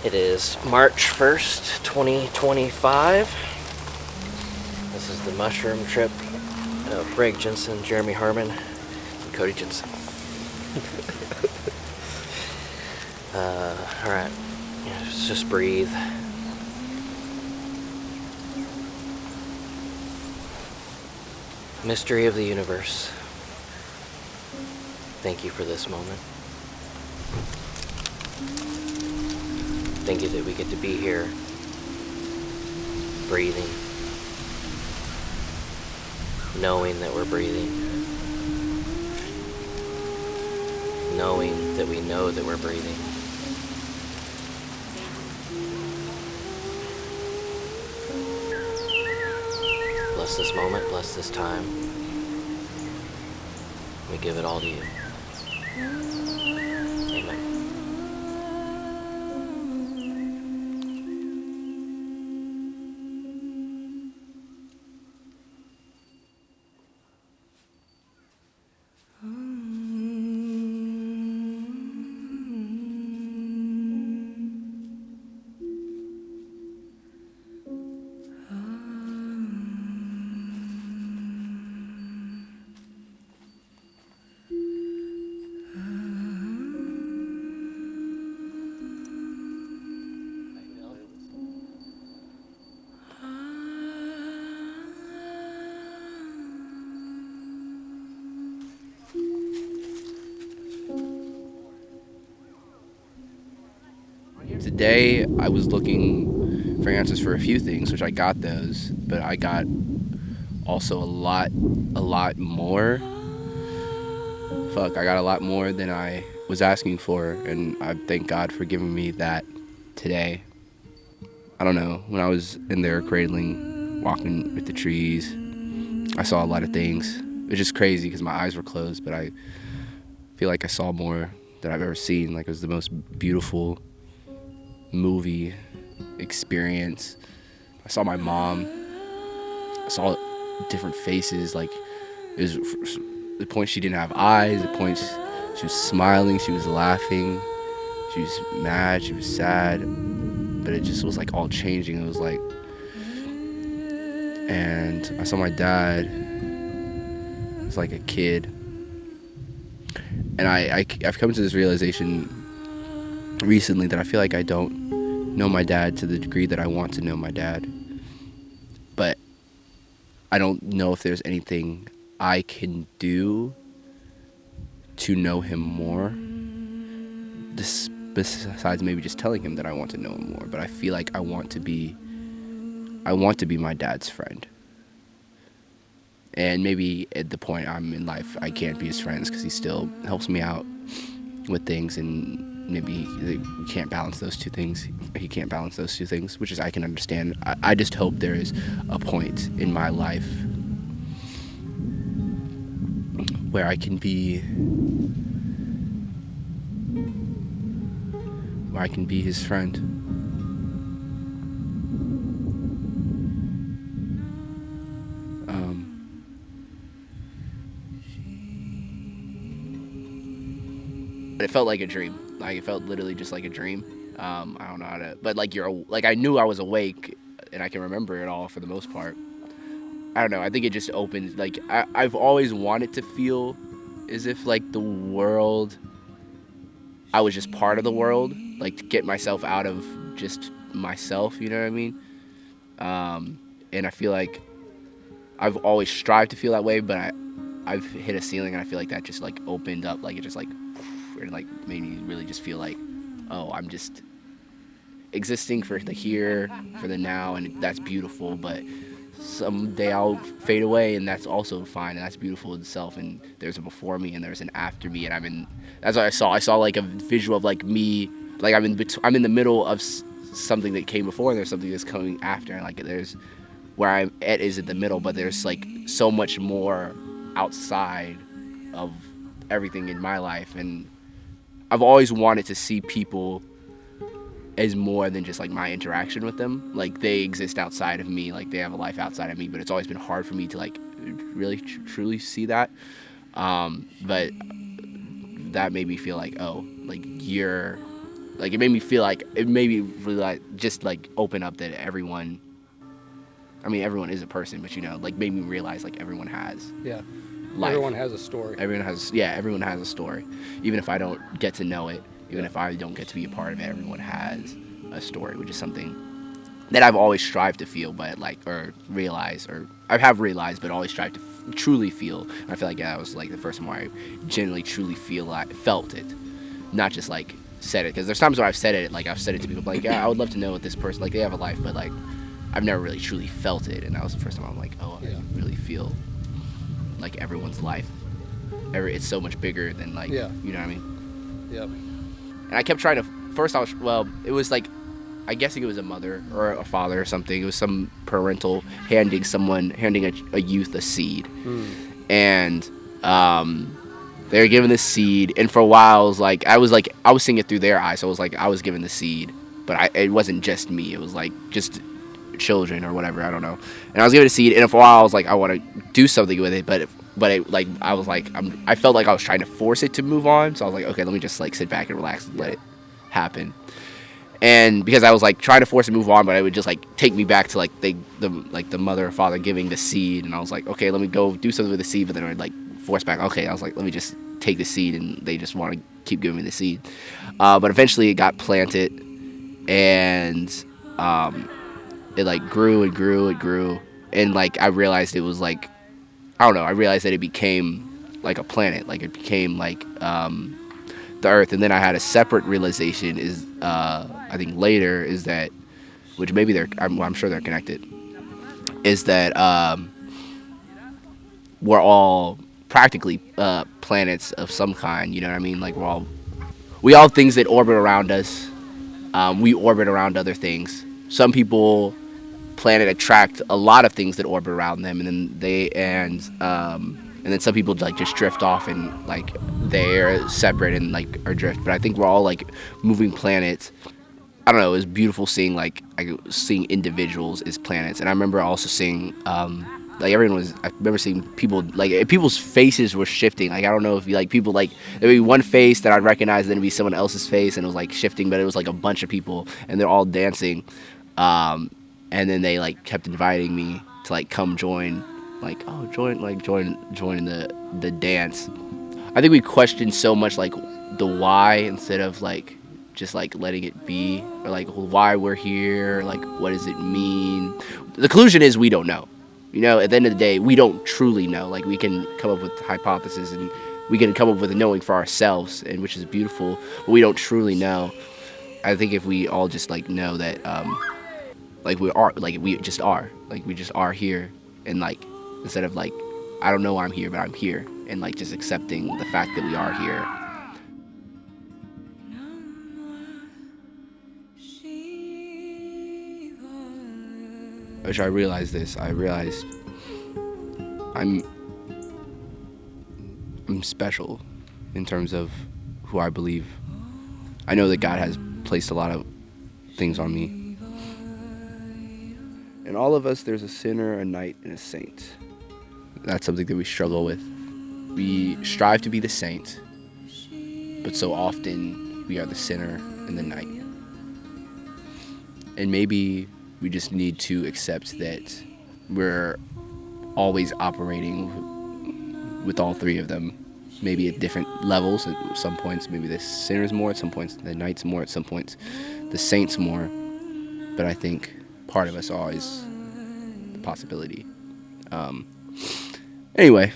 It is March 1st, 2025. This is the mushroom trip of Greg Jensen, Jeremy Harmon, and Cody Jensen. Alright, let's just breathe. Mystery of the universe. Thank you for this moment. Thank you that we get to be here, breathing, knowing that we're breathing, knowing that we know that we're breathing. Bless this moment, bless this time. We give it all to you. Amen. Today, I was looking for answers for a few things, which I got those, but I got also a lot more. I got a lot more than I was asking for, and I thank God for giving me that today. I don't know, when I was in there cradling, walking with the trees, I saw a lot of things. It was just crazy because my eyes were closed, but I feel like I saw more than I've ever seen. Like, it was the most beautiful movie experience. I saw my mom. I saw different faces. Like, it was the point she didn't have eyes, the points she was smiling, she was laughing, she was mad, she was sad, but it just was like all changing. It was like, and I saw my dad as like a kid, and I've come to this realization recently that I feel like I don't know my dad to the degree that I want to know my dad. But I don't know if there's anything I can do to know him more. This, besides maybe just telling him that I want to know him more. But I feel like I want to be my dad's friend. And maybe at the point I'm in life, I can't be his friends because he still helps me out with things, and maybe we can't balance those two things. He can't balance those two things, which is I can understand. I just hope there is a point in my life where I can be his friend. It felt like a dream. Like, it felt literally just like a dream. I don't know how to, but like I knew I was awake, and I can remember it all for the most part. I don't know. I think it just opened. Like, I've always wanted to feel as if like the world, I was just part of the world, like to get myself out of just myself. You know what I mean? And I feel like I've always strived to feel that way, but I've hit a ceiling, and I feel like that just like opened up. Like, it just like, it like made me really just feel like, oh, I'm just existing for the here, for the now, and that's beautiful, but someday I'll fade away, and that's also fine, and that's beautiful in itself, and there's a before me and there's an after me, and that's what I saw like a visual of like me, like I'm in the middle of something that came before, and there's something that's coming after, and like there's where I'm at is in the middle, but there's like so much more outside of everything in my life, and I've always wanted to see people as more than just like my interaction with them. Like, they exist outside of me, like they have a life outside of me, but it's always been hard for me to like really truly see that. But that made me feel like, oh, like you're Like it made me feel like it made me really like just like open up that everyone. I mean, everyone is a person, but like made me realize like everyone has life. Everyone has a story. Everyone has a story. Even if I don't get to know it, even if I don't get to be a part of it, everyone has a story, which is something that I've always strived to feel, but or realize, or I have realized, but always strived to truly feel. And I feel like that was like the first time where I genuinely truly felt it, not just like said it. Because there's times where I've said it, like I've said it to people, like I would love to know what this person, like they have a life, but like I've never really truly felt it, and that was the first time I'm like, oh, I really feel like everyone's life. It's so much bigger than like, you know what I mean? Yep. And I kept trying to. First, it was like, I guess it was a mother or a father or something. It was some parental handing a youth a seed, and they were given the seed. And for a while, I was seeing it through their eyes. So it was like I was given the seed, but it wasn't just me. It was like just children or whatever. I don't know. And I was given a seed, and for a while, I was like, I want to do something with it, but I was like, I felt like I was trying to force it to move on. So I was like, okay, let me just like sit back and relax and let it happen. And because I was like trying to force it to move on, but it would just like take me back to like the mother or father giving the seed, and I was like, okay, let me go do something with the seed, but then I'd like force back. Okay, I was like, let me just take the seed, and they just want to keep giving me the seed. But eventually it got planted, and it like grew and grew and grew, and like I realized it was like, I don't know, I realized that it became like a planet, like it became like the Earth. And then I had a separate realization is I think later is that, which maybe I'm sure they're connected, is that we're all practically planets of some kind, you know what I mean? Like we all have things that orbit around us. We orbit around other things. Some people planet attract a lot of things that orbit around them, and then and then some people like just drift off and like they're separate and like are drift. But I think we're all like moving planets. I don't know. It was beautiful seeing seeing individuals as planets, and I remember also seeing like everyone was. I remember seeing people like people's faces were shifting. Like I don't know if like people like there'd be one face that I'd recognize, then it'd be someone else's face, and it was like shifting, but it was like a bunch of people, and they're all dancing. And then they like kept inviting me to like come join, like join the dance. I think we questioned so much like the why instead of like just like letting it be, or like why we're here, like what does it mean. The conclusion is we don't know. At the end of the day, we don't truly know. Like we can come up with hypotheses and we can come up with a knowing for ourselves, and which is beautiful, but we don't truly know. I think if we all just like know that like we just are here, and like instead of like I don't know why I'm here, but I'm here, and like just accepting the fact that we are here. Which I realized I'm special in terms of who I believe. I know that God has placed a lot of things on me. In all of us, there's a sinner, a knight, and a saint. That's something that we struggle with. We strive to be the saint, but so often we are the sinner and the knight. And maybe we just need to accept that we're always operating with all three of them. Maybe at different levels. At some points, maybe the sinner's more. At some points, the knight's more. At some points, the saint's more. But I think part of us always the possibility. Anyway,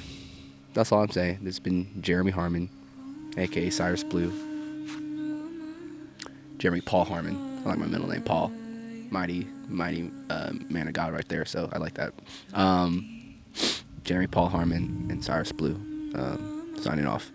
that's all I'm saying. This has been Jeremy Harmon, aka Cyrus Blue. Jeremy Paul Harmon. I like my middle name, Paul. Mighty man of God right there. So I like that. Jeremy Paul Harmon and Cyrus Blue. Signing off.